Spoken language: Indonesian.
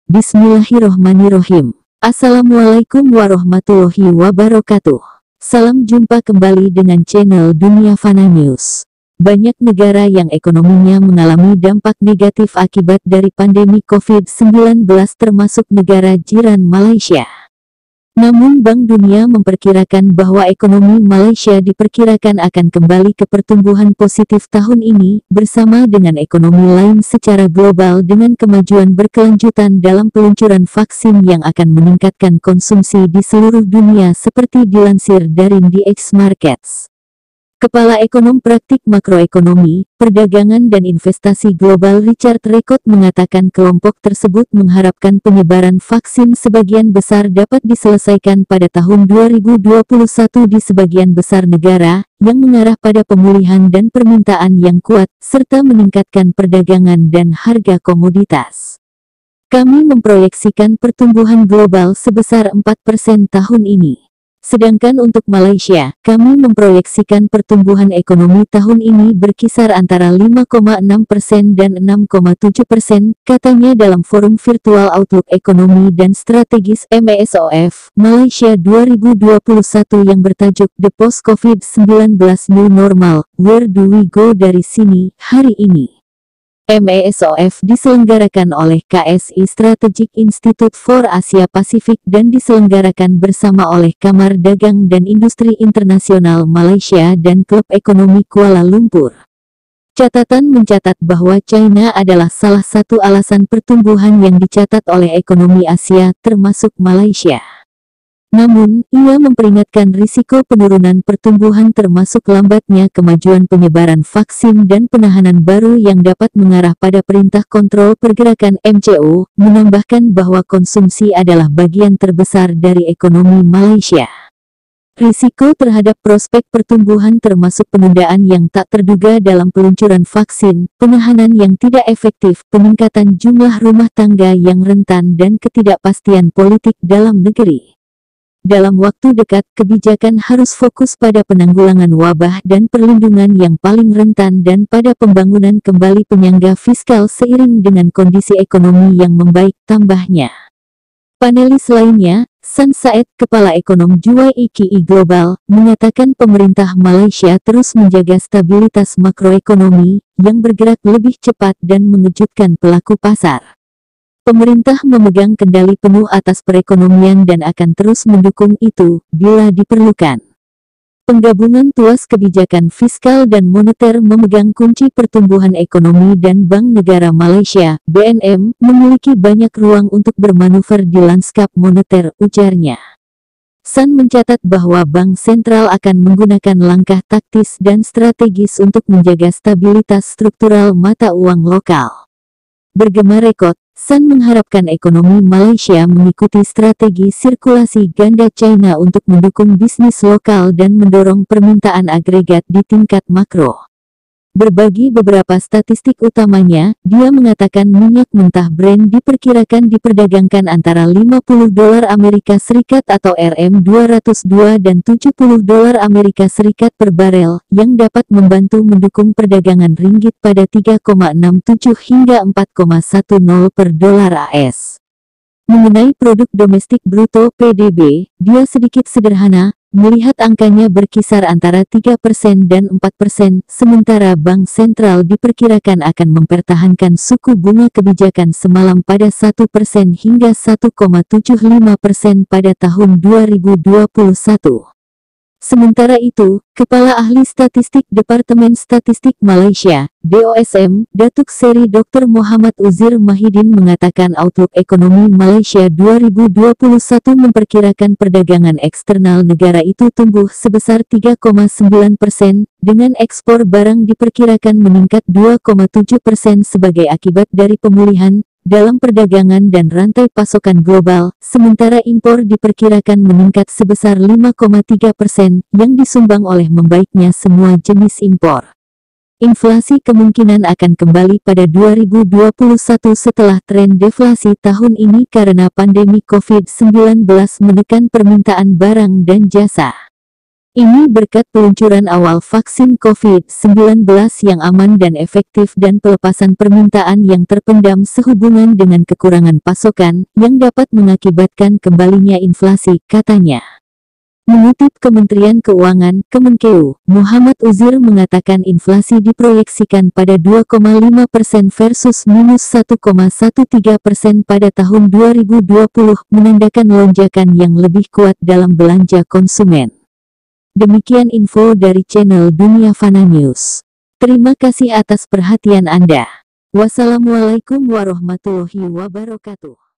Bismillahirrohmanirrohim. Assalamualaikum warahmatullahi wabarakatuh. Salam jumpa kembali dengan channel Dunia Fana News. Banyak negara yang ekonominya mengalami dampak negatif akibat dari pandemi COVID-19 termasuk negara jiran Malaysia. Namun Bank Dunia memperkirakan bahwa ekonomi Malaysia diperkirakan akan kembali ke pertumbuhan positif tahun ini bersama dengan ekonomi lain secara global dengan kemajuan berkelanjutan dalam peluncuran vaksin yang akan meningkatkan konsumsi di seluruh dunia seperti dilansir dari DX Markets. Kepala Ekonom Praktik Makroekonomi, Perdagangan dan Investasi Global Richard Rekot mengatakan kelompok tersebut mengharapkan penyebaran vaksin sebagian besar dapat diselesaikan pada tahun 2021 di sebagian besar negara, yang mengarah pada pemulihan dan permintaan yang kuat, serta meningkatkan perdagangan dan harga komoditas. Kami memproyeksikan pertumbuhan global sebesar 4% tahun ini. Sedangkan untuk Malaysia, kami memproyeksikan pertumbuhan ekonomi tahun ini berkisar antara 5,6% dan 6,7%, katanya dalam forum virtual Outlook Ekonomi dan Strategis MESOF, Malaysia 2021 yang bertajuk The Post-COVID-19 New Normal, Where Do We Go dari sini, hari ini. MESOF diselenggarakan oleh KSI Strategic Institute for Asia Pasifik dan diselenggarakan bersama oleh Kamar Dagang dan Industri Internasional Malaysia dan Klub Ekonomi Kuala Lumpur. Catatan mencatat bahwa China adalah salah satu alasan pertumbuhan yang dicatat oleh ekonomi Asia, termasuk Malaysia. Namun, ia memperingatkan risiko penurunan pertumbuhan termasuk lambatnya kemajuan penyebaran vaksin dan penahanan baru yang dapat mengarah pada Perintah Kontrol Pergerakan MCO, menambahkan bahwa konsumsi adalah bagian terbesar dari ekonomi Malaysia. Risiko terhadap prospek pertumbuhan termasuk penundaan yang tak terduga dalam peluncuran vaksin, penahanan yang tidak efektif, peningkatan jumlah rumah tangga yang rentan dan ketidakpastian politik dalam negeri. Dalam waktu dekat, kebijakan harus fokus pada penanggulangan wabah dan perlindungan yang paling rentan dan pada pembangunan kembali penyangga fiskal seiring dengan kondisi ekonomi yang membaik, tambahnya. Panelis lainnya, San Said, Kepala Ekonom JUIKI Global, mengatakan pemerintah Malaysia terus menjaga stabilitas makroekonomi yang bergerak lebih cepat dan mengejutkan pelaku pasar. Pemerintah memegang kendali penuh atas perekonomian dan akan terus mendukung itu bila diperlukan. Penggabungan tuas kebijakan fiskal dan moneter memegang kunci pertumbuhan ekonomi dan Bank Negara Malaysia, BNM, memiliki banyak ruang untuk bermanuver di lanskap moneter, ujarnya. San mencatat bahwa Bank Sentral akan menggunakan langkah taktis dan strategis untuk menjaga stabilitas struktural mata uang lokal. Bergema Rekot, San mengharapkan ekonomi Malaysia mengikuti strategi sirkulasi ganda China untuk mendukung bisnis lokal dan mendorong permintaan agregat di tingkat makro. Berbagi beberapa statistik utamanya, dia mengatakan minyak mentah Brent diperkirakan diperdagangkan antara $50 Amerika Serikat atau RM202 dan $70 Amerika Serikat per barel, yang dapat membantu mendukung perdagangan ringgit pada 3,67 hingga 4,10 per dolar AS. Mengenai produk domestik bruto PDB, dia sedikit sederhana, melihat angkanya berkisar antara 3% dan 4%, sementara Bank Sentral diperkirakan akan mempertahankan suku bunga kebijakan semalam pada 1% hingga 1,75% pada tahun 2021. Sementara itu, Kepala Ahli Statistik Departemen Statistik Malaysia, DOSM, Datuk Seri Dr. Muhammad Uzir Mahidin mengatakan Outlook Ekonomi Malaysia 2021 memperkirakan perdagangan eksternal negara itu tumbuh sebesar 3,9%, dengan ekspor barang diperkirakan meningkat 2,7% sebagai akibat dari pemulihan dalam perdagangan dan rantai pasokan global, sementara impor diperkirakan meningkat sebesar 5,3% yang disumbang oleh membaiknya semua jenis impor. Inflasi kemungkinan akan kembali pada 2021 setelah tren deflasi tahun ini karena pandemi COVID-19 menekan permintaan barang dan jasa. Ini berkat peluncuran awal vaksin COVID-19 yang aman dan efektif dan pelepasan permintaan yang terpendam sehubungan dengan kekurangan pasokan yang dapat mengakibatkan kembalinya inflasi, katanya. Mengutip Kementerian Keuangan, Kemenkeu, Muhammad Uzir mengatakan inflasi diproyeksikan pada 2,5% versus minus 1,13% pada tahun 2020, menandakan lonjakan yang lebih kuat dalam belanja konsumen. Demikian info dari channel Dunia Fana News. Terima kasih atas perhatian Anda. Wassalamualaikum warahmatullahi wabarakatuh.